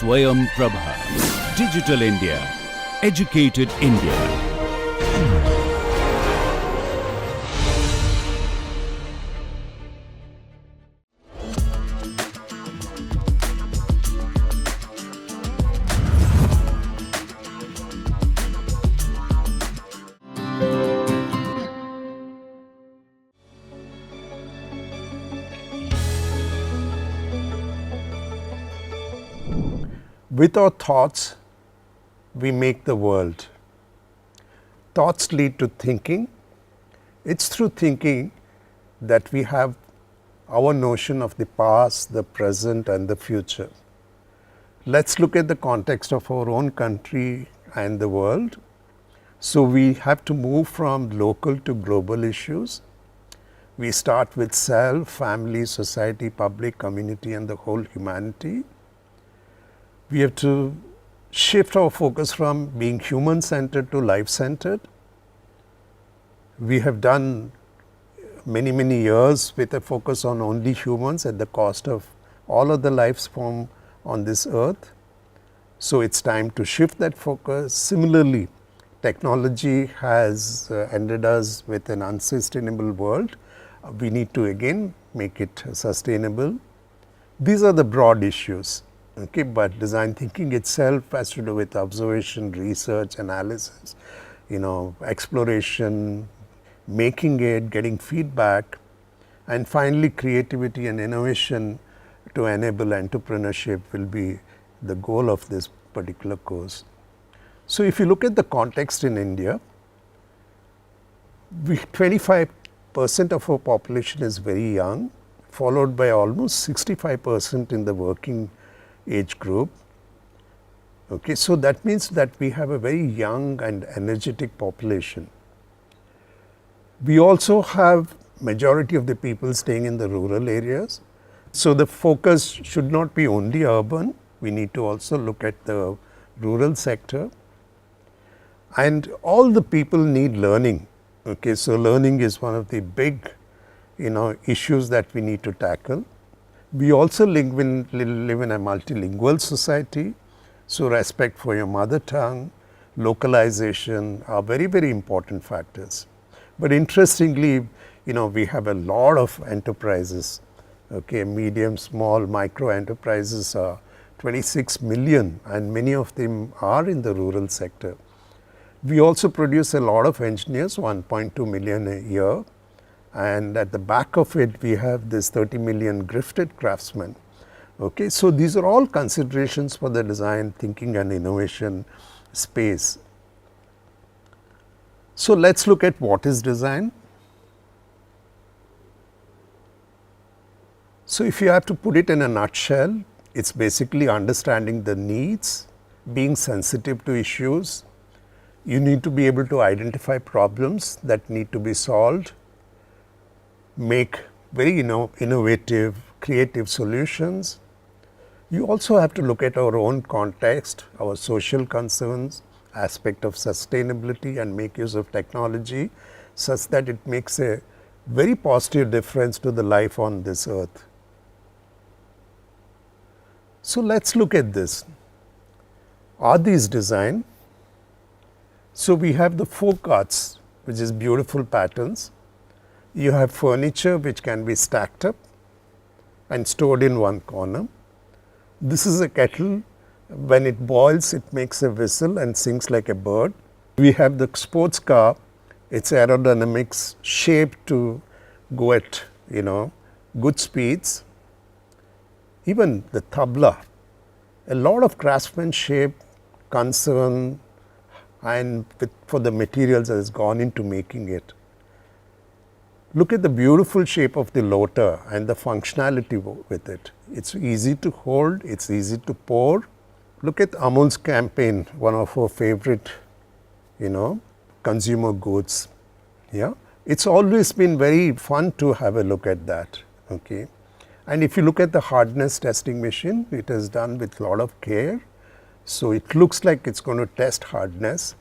Swayam Prabha. Digital India. Educated India. With our thoughts, we make the world. Thoughts lead to thinking. It's through thinking that we have our notion of the past, the present, and the future. Let's look at the context of our own country and the world. So we have to move from local to global issues. We start with self, family, society, public, community, and the whole humanity. We have to shift our focus from being human-centered to life-centered. We have done many years with a focus on only humans at the cost of all other life forms on this earth. So it's time to shift that focus. Similarly, technology has ended us with an unsustainable world. We need to again make it sustainable. These are the broad issues. Okay, but design thinking itself has to do with observation, research, analysis, exploration, making it, getting feedback, and finally creativity and innovation to enable entrepreneurship will be the goal of this particular course. So if you look at the context in India, 25% of our population is very young, followed by almost 65% in the working age group. Okay, so that means that we have a very young and energetic population. We also have majority of the people staying in the rural areas. So the focus should not be only urban. We need to also look at the rural sector. And all the people need learning. Okay, so learning is one of the big issues that we need to tackle. We also live in a multilingual society, so respect for your mother tongue, localization are very important factors. But interestingly, we have a lot of enterprises, okay, medium, small, micro enterprises are 26 million and many of them are in the rural sector. We also produce a lot of engineers, 1.2 million a year. And at the back of it, we have this 30 million gifted craftsmen. Okay, so these are all considerations for the design, thinking, and innovation space. So let's look at what is design. So if you have to put it in a nutshell, it's basically understanding the needs, being sensitive to issues. You need to be able to identify problems that need to be solved, make very innovative, creative solutions. You also have to look at our own context, our social concerns, aspect of sustainability, and make use of technology such that it makes a very positive difference to the life on this earth. So let's look at this. Are these design? So we have the folk arts, which is beautiful patterns. You have furniture which can be stacked up and stored in one corner. This is a kettle. When it boils, it makes a whistle and sings like a bird. We have the sports car. Its aerodynamics shaped to go at good speeds. Even the tabla, a lot of craftsmanship, concern, and for the materials that has gone into making it. Look at the beautiful shape of the lota and the functionality with it. It's easy to hold, it's easy to pour. Look at Amul's campaign, one of our favorite, consumer goods. Yeah, it's always been very fun to have a look at that. Okay, and if you look at the hardness testing machine, it is done with a lot of care. So it looks like it's going to test hardness.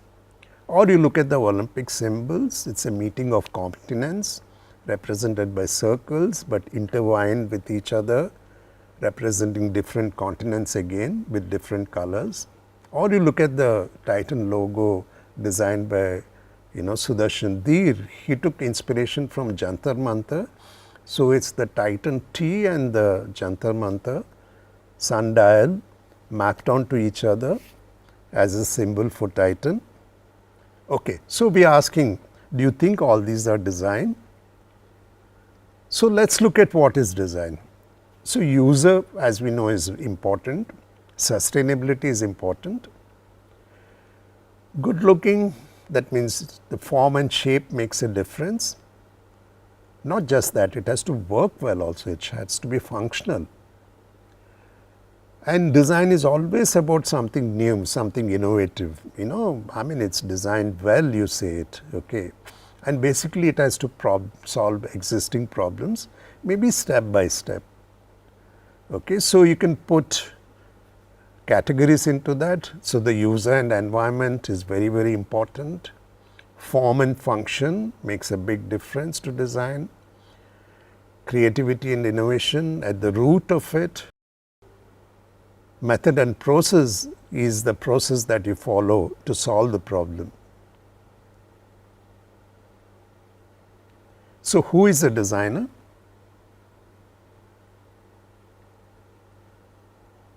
Or you look at the Olympic symbols, it's a meeting of continents represented by circles but intertwined with each other. representing different continents again with different colors. Or you look at the Titan logo designed by Sudarshan Dheer. He took inspiration from Jantar Mantar. So it's the Titan T and the Jantar Mantar sundial mapped onto each other as a symbol for Titan. Okay, so we are asking, do you think all these are design? So let's look at what is design. So user, as we know, is important. Sustainability is important. Good looking, that means the form and shape makes a difference. Not just that, it has to work well also, it has to be functional. And design is always about something new, something innovative. It's designed well, you say it, okay. And basically it has to solve existing problems, maybe step by step. Okay, so you can put categories into that. So the user and environment is very, very important. Form and function makes a big difference to design. Creativity and innovation at the root of it. Method and process is the process that you follow to solve the problem. So who is a designer?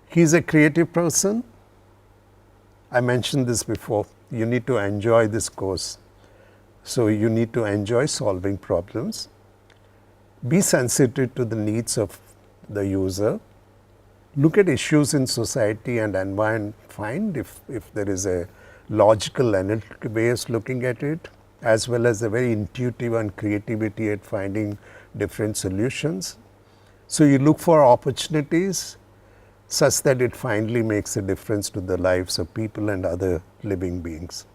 He is a creative person. I mentioned this before. You need to enjoy this course. So you need to enjoy solving problems. Be sensitive to the needs of the user. Look at issues in society and environment, find if there is a logical, analytical way of looking at it, as well as a very intuitive and creativity at finding different solutions. So you look for opportunities such that it finally makes a difference to the lives of people and other living beings.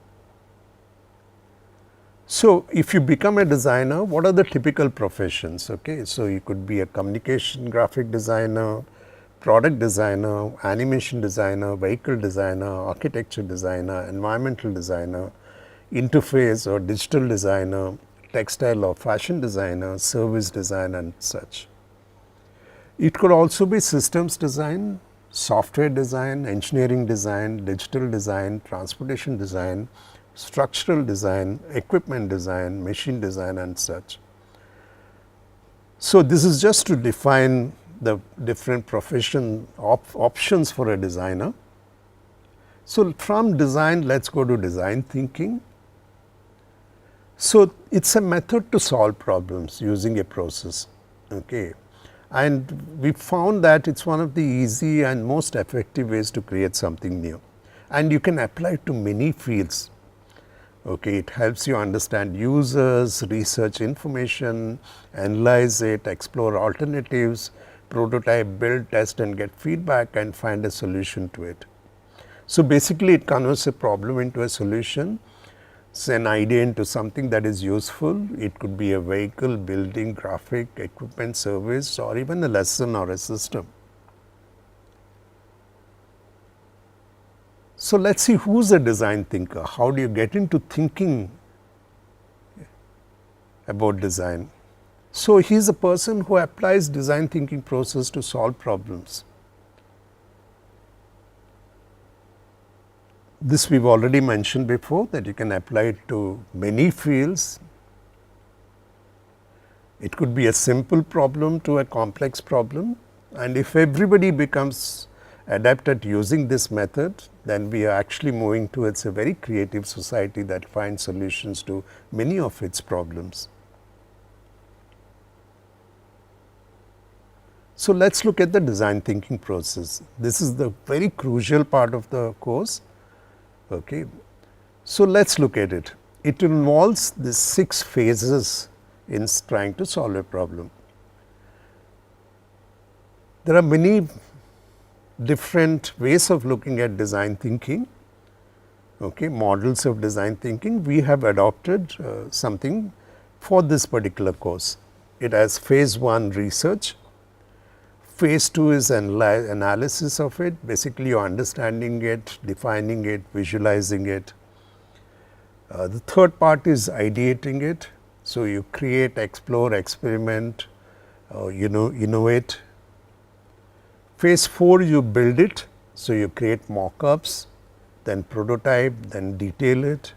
So if you become a designer, what are the typical professions? Okay, so you could be a communication graphic designer, product designer, animation designer, vehicle designer, architecture designer, environmental designer, interface or digital designer, textile or fashion designer, service design and such. It could also be systems design, software design, engineering design, digital design, transportation design, structural design, equipment design, machine design and such. So this is just to define the different profession options for a designer. So from design, let's go to design thinking. So it's a method to solve problems using a process, okay. And we found that it's one of the easy and most effective ways to create something new. And you can apply it to many fields. Okay, it helps you understand users, research information, analyze it, explore alternatives, prototype, build, test and get feedback and find a solution to it. So basically it converts a problem into a solution, it's an idea into something that is useful. It could be a vehicle, building, graphic, equipment, service or even a lesson or a system. So let's see who's a design thinker. How do you get into thinking about design? So he's a person who applies design thinking process to solve problems. This we've already mentioned before, that you can apply it to many fields. It could be a simple problem to a complex problem, and if everybody becomes adept at using this method, then we are actually moving towards a very creative society that finds solutions to many of its problems. So let's look at the design thinking process. This is the very crucial part of the course. Okay. So let's look at it. It involves the 6 phases in trying to solve a problem. There are many different ways of looking at design thinking, okay, models of design thinking. We have adopted something for this particular course. It has phase 1 research, phase 2 is analysis of it, basically you are understanding it, defining it, visualizing it. The third part is ideating it. So you create, explore, experiment, innovate. Phase 4, you build it. So, you create mock-ups, then prototype, then detail it.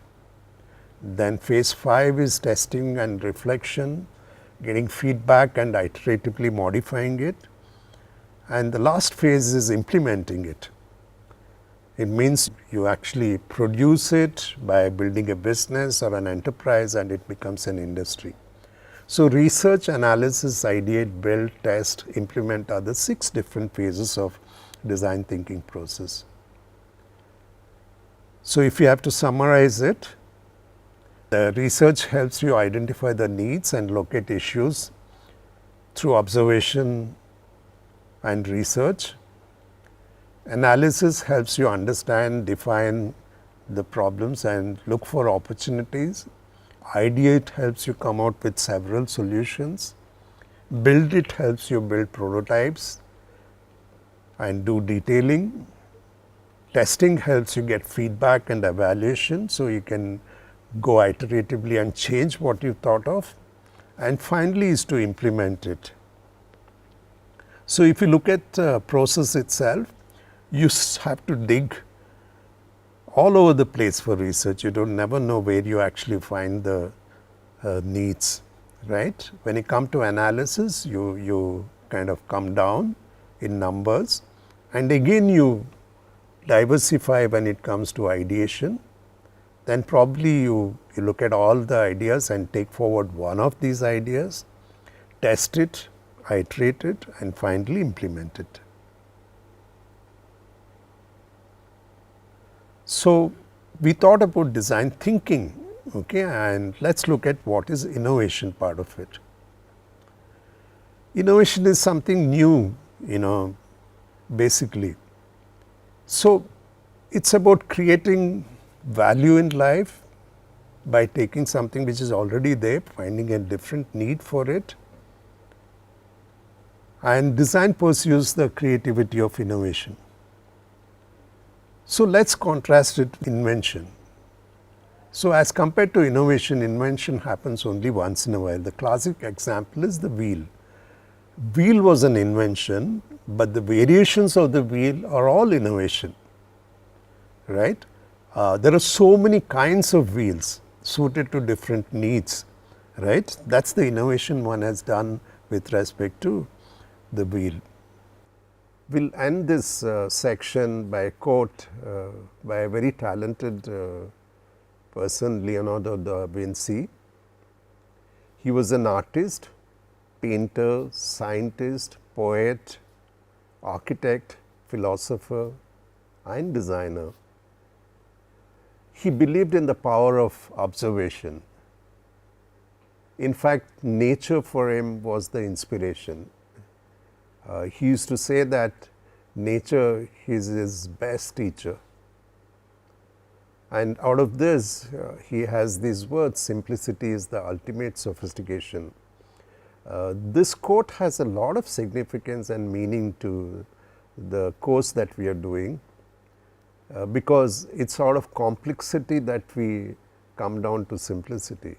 Then phase 5 is testing and reflection, getting feedback and iteratively modifying it. And the last phase is implementing it. It means you actually produce it by building a business or an enterprise, and it becomes an industry. So, research, analysis, ideate, build, test, implement are the 6 different phases of design thinking process. So, if you have to summarize it, the research helps you identify the needs and locate issues through observation and research. Analysis helps you understand, define the problems and look for opportunities. Ideate helps you come out with several solutions. Build it helps you build prototypes and do detailing. Testing helps you get feedback and evaluation, so you can go iteratively and change what you thought of. And finally is to implement it. So, if you look at the process itself, you have to dig all over the place for research. You don't never know where you actually find the needs, right? When you come to analysis, you kind of come down in numbers, and again you diversify when it comes to ideation. Then probably you look at all the ideas and take forward one of these ideas, test it, iterate it, and finally implement it. So, we thought about design thinking, okay, and let us look at what is innovation part of it. Innovation is something new, basically. So, it is about creating value in life by taking something which is already there, finding a different need for it, and design pursues the creativity of innovation. So, let us contrast it with invention. So, as compared to innovation, invention happens only once in a while. The classic example is the wheel. Wheel was an invention, but the variations of the wheel are all innovation, right? There are so many kinds of wheels suited to different needs, right? That is the innovation one has done with respect to the wheel. We will end this section by a quote by a very talented person, Leonardo da Vinci. He was an artist, painter, scientist, poet, architect, philosopher and designer. He believed in the power of observation. In fact, nature for him was the inspiration. He used to say that nature is his best teacher. And out of this, he has these words, simplicity is the ultimate sophistication. This quote has a lot of significance and meaning to the course that we are doing, because it's out of complexity that we come down to simplicity.